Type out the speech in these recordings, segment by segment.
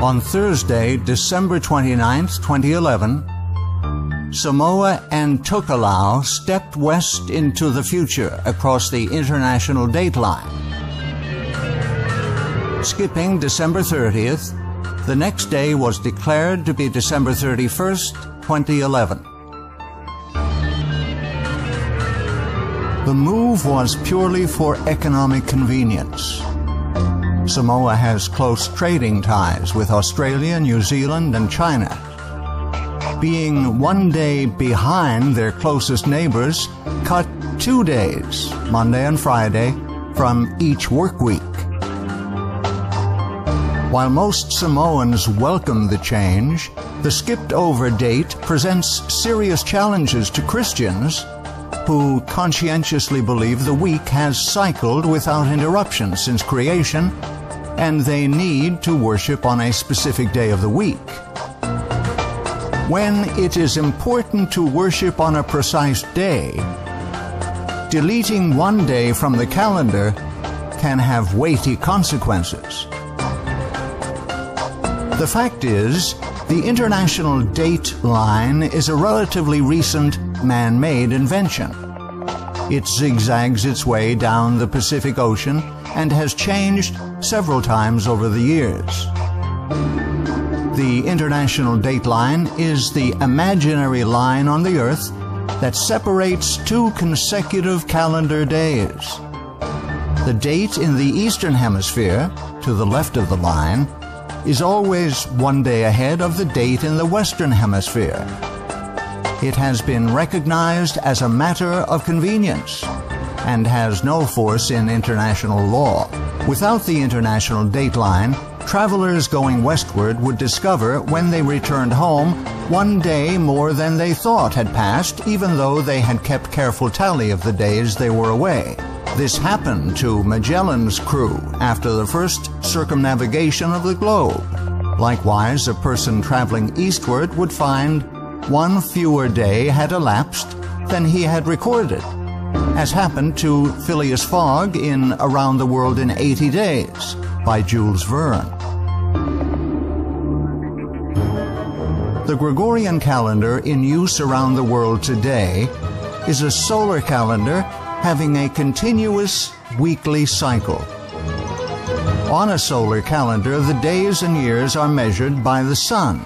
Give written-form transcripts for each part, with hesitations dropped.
On Thursday, December 29, 2011, Samoa and Tokelau stepped west into the future across the international dateline. Skipping December 30th, the next day was declared to be December 31st, 2011. The move was purely for economic convenience. Samoa has close trading ties with Australia, New Zealand, and China. Being 1 day behind their closest neighbors cut 2 days, Monday and Friday, from each work week. While most Samoans welcome the change, the skipped-over date presents serious challenges to Christians who conscientiously believe the week has cycled without interruption since creation, and they need to worship on a specific day of the week. When it is important to worship on a precise day, deleting 1 day from the calendar can have weighty consequences. The fact is, the international date line is a relatively recent man-made invention. It zigzags its way down the Pacific Ocean and has changed several times over the years. The international date line is the imaginary line on the Earth that separates 2 consecutive calendar days. The date in the Eastern Hemisphere, to the left of the line, is always 1 day ahead of the date in the Western Hemisphere. It has been recognized as a matter of convenience and has no force in international law. Without the international date line, travelers going westward would discover when they returned home 1 day more than they thought had passed, even though they had kept careful tally of the days they were away. This happened to Magellan's crew after the first circumnavigation of the globe. Likewise, a person traveling eastward would find 1 fewer day had elapsed than he had recorded, as happened to Phileas Fogg in Around the World in 80 Days by Jules Verne. The Gregorian calendar in use around the world today is a solar calendar having a continuous weekly cycle. On a solar calendar, the days and years are measured by the sun,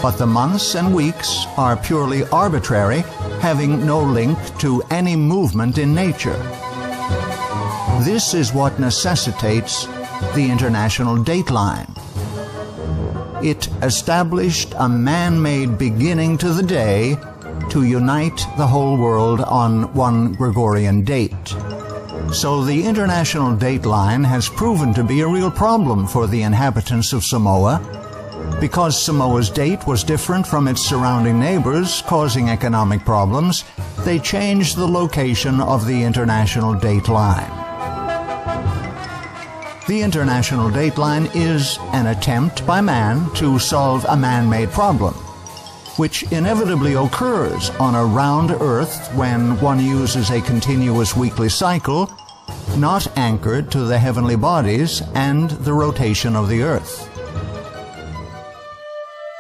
but the months and weeks are purely arbitrary, having no link to any movement in nature. This is what necessitates the international dateline. It established a man-made beginning to the day to unite the whole world on 1 Gregorian date. So the international dateline has proven to be a real problem for the inhabitants of Samoa. Because Samoa's date was different from its surrounding neighbors, causing economic problems, they changed the location of the international dateline. The international dateline is an attempt by man to solve a man-made problem, which inevitably occurs on a round Earth when one uses a continuous weekly cycle, not anchored to the heavenly bodies and the rotation of the Earth.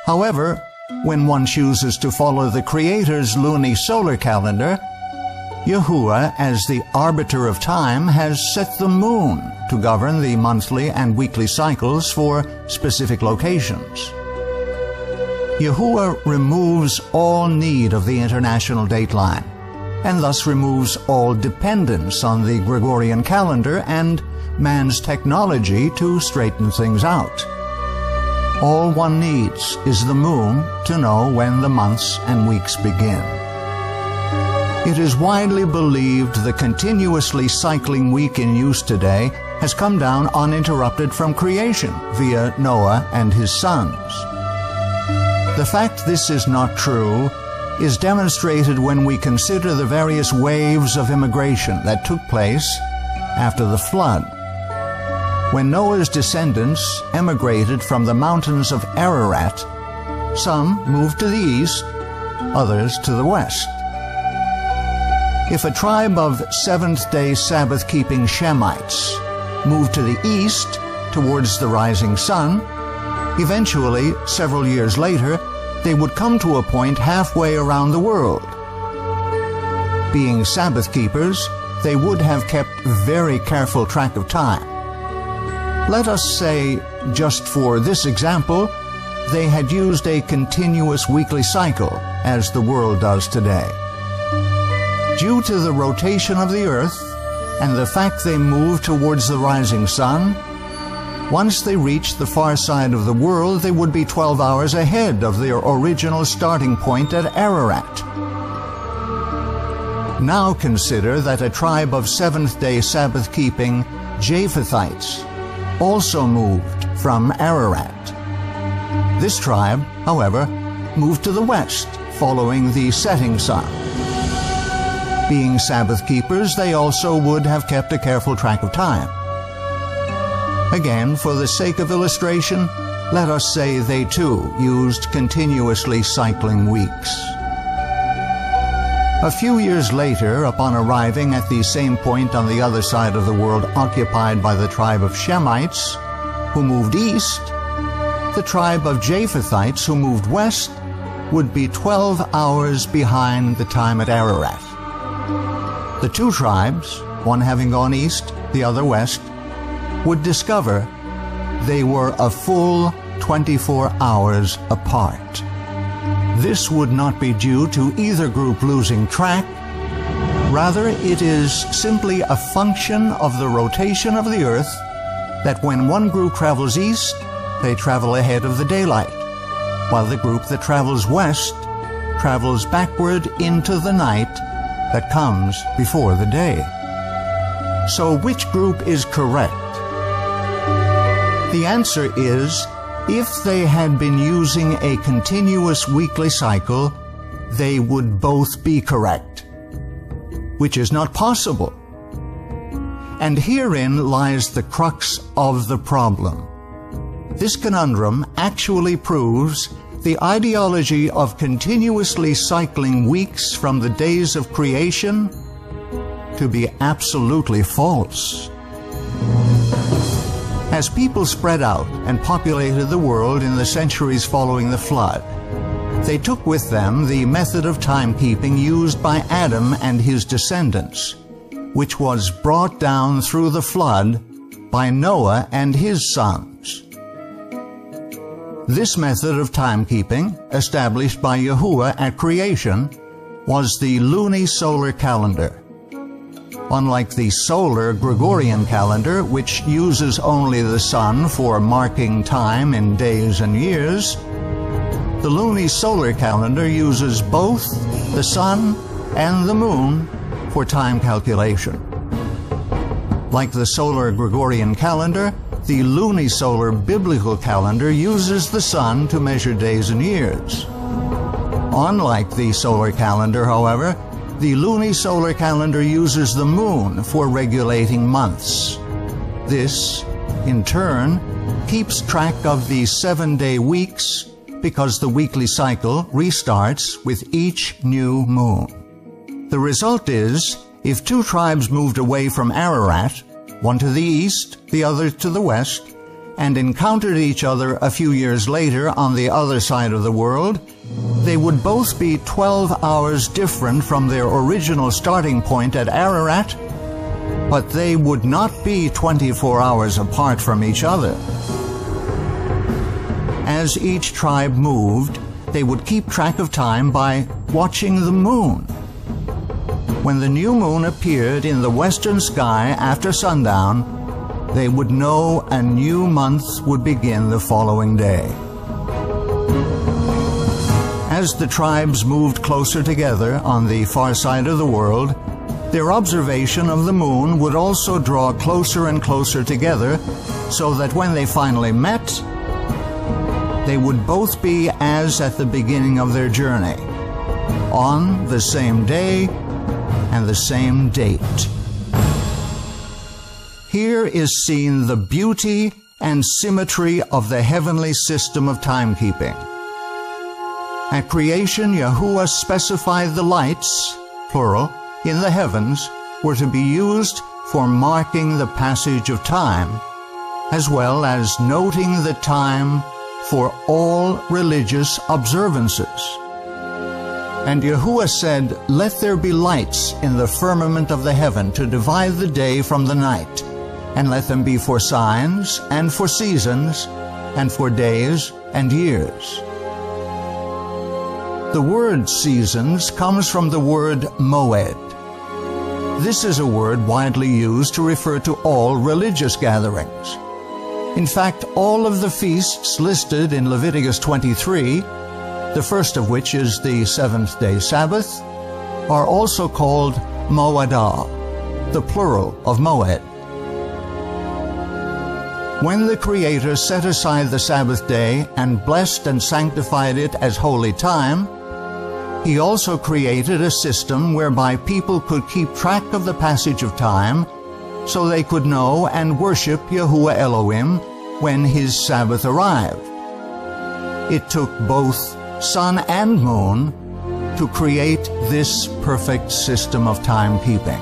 However, when one chooses to follow the Creator's luni-solar calendar, Yahuwah, as the arbiter of time, has set the moon to govern the monthly and weekly cycles for specific locations. Yahuwah removes all need of the international dateline, and thus removes all dependence on the Gregorian calendar and man's technology to straighten things out. All one needs is the moon to know when the months and weeks begin. It is widely believed the continuously cycling week in use today has come down uninterrupted from creation via Noah and his sons. The fact this is not true is demonstrated when we consider the various waves of immigration that took place after the flood. When Noah's descendants emigrated from the mountains of Ararat, some moved to the east, others to the west. If a tribe of Seventh-day Sabbath-keeping Shemites moved to the east towards the rising sun, Eventually, several years later, they would come to a point halfway around the world. Being Sabbath keepers, they would have kept very careful track of time. Let us say, just for this example, they had used a continuous weekly cycle, as the world does today. Due to the rotation of the earth and the fact they move towards the rising sun, once they reached the far side of the world, they would be 12 hours ahead of their original starting point at Ararat. Now consider that a tribe of seventh-day Sabbath-keeping Japhethites also moved from Ararat. This tribe, however, moved to the west, following the setting sun. Being Sabbath keepers, they also would have kept a careful track of time. Again, for the sake of illustration, let us say they too used continuously cycling weeks. A few years later, upon arriving at the same point on the other side of the world occupied by the tribe of Shemites, who moved east, the tribe of Japhethites, who moved west, would be 12 hours behind the time at Ararat. The two tribes, one having gone east, the other west, would discover they were a full 24 hours apart. This would not be due to either group losing track. Rather, it is simply a function of the rotation of the earth that when one group travels east, they travel ahead of the daylight, while the group that travels west travels backward into the night that comes before the day. So which group is correct? The answer is, if they had been using a continuous weekly cycle, they would both be correct, which is not possible. And herein lies the crux of the problem. This conundrum actually proves the ideology of continuously cycling weeks from the days of creation to be absolutely false. As people spread out and populated the world in the centuries following the flood, they took with them the method of timekeeping used by Adam and his descendants, which was brought down through the flood by Noah and his sons. This method of timekeeping, established by Yahuwah at creation, was the luni-solar calendar. Unlike the solar Gregorian calendar, which uses only the sun for marking time in days and years, the luni-solar calendar uses both the sun and the moon for time calculation. Like the solar Gregorian calendar, the luni-solar biblical calendar uses the sun to measure days and years. Unlike the solar calendar, however, the luni-solar calendar uses the moon for regulating months. This, in turn, keeps track of the 7-day weeks because the weekly cycle restarts with each new moon. The result is, if two tribes moved away from Ararat, one to the east, the other to the west, and encountered each other a few years later on the other side of the world, they would both be 12 hours different from their original starting point at Ararat, but they would not be 24 hours apart from each other. As each tribe moved, they would keep track of time by watching the moon. When the new moon appeared in the western sky after sundown, they would know a new month would begin the following day. As the tribes moved closer together on the far side of the world, their observation of the moon would also draw closer and closer together, so that when they finally met, they would both be as at the beginning of their journey, on the same day and the same date. Here is seen the beauty and symmetry of the heavenly system of timekeeping. At creation, Yahuwah specified the lights, plural, in the heavens were to be used for marking the passage of time, as well as noting the time for all religious observances. And Yahuwah said, "Let there be lights in the firmament of the heaven to divide the day from the night, and let them be for signs, and for seasons, and for days and years." The word seasons comes from the word moed. This is a word widely used to refer to all religious gatherings. In fact, all of the feasts listed in Leviticus 23, the first of which is the seventh-day Sabbath, are also called moedah, the plural of moed. When the Creator set aside the Sabbath day and blessed and sanctified it as holy time, He also created a system whereby people could keep track of the passage of time so they could know and worship Yahuwah Elohim when His Sabbath arrived. It took both sun and moon to create this perfect system of timekeeping.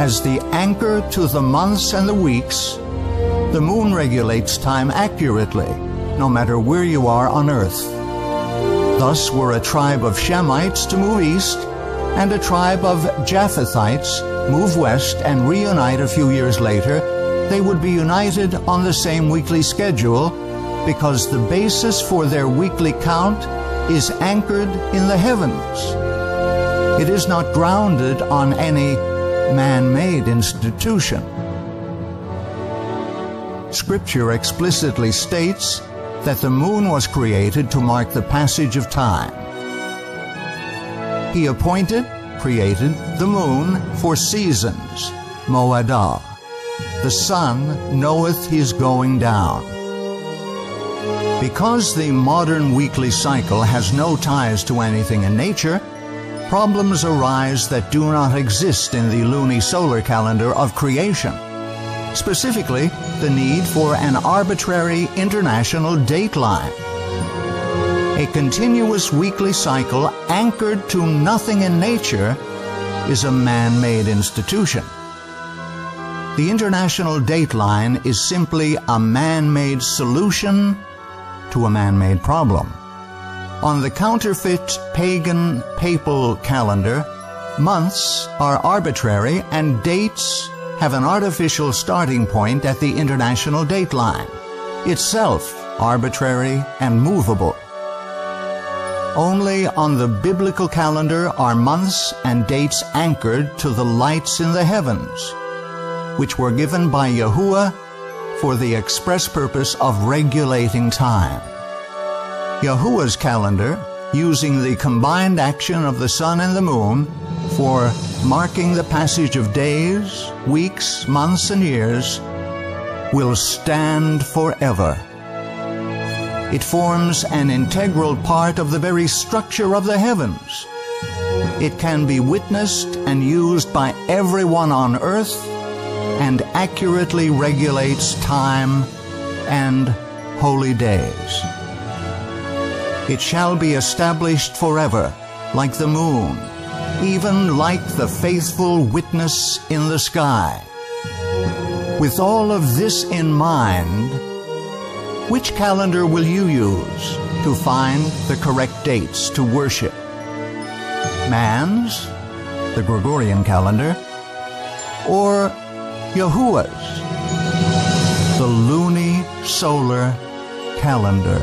As the anchor to the months and the weeks, the moon regulates time accurately, no matter where you are on earth. Thus, were a tribe of Shemites to move east, and a tribe of Japhethites move west and reunite a few years later, they would be united on the same weekly schedule, because the basis for their weekly count is anchored in the heavens. It is not grounded on any man-made institution. Scripture explicitly states that the moon was created to mark the passage of time. He created the moon for seasons, moedah. The sun knoweth his going down. Because the modern weekly cycle has no ties to anything in nature, problems arise that do not exist in the luni-solar calendar of creation. Specifically, the need for an arbitrary international dateline. A continuous weekly cycle anchored to nothing in nature is a man-made institution. The international dateline is simply a man-made solution to a man-made problem. On the counterfeit pagan papal calendar, months are arbitrary and dates have an artificial starting point at the international dateline, itself arbitrary and movable. Only on the biblical calendar are months and dates anchored to the lights in the heavens, which were given by Yahuwah for the express purpose of regulating time. Yahuwah's calendar, using the combined action of the sun and the moon for marking the passage of days, weeks, months, and years, will stand forever. It forms an integral part of the very structure of the heavens. It can be witnessed and used by everyone on earth, and accurately regulates time and holy days. It shall be established forever, like the moon, even like the faithful witness in the sky. With all of this in mind, which calendar will you use to find the correct dates to worship? Man's, the Gregorian calendar, or Yahuwah's, the luni-solar calendar?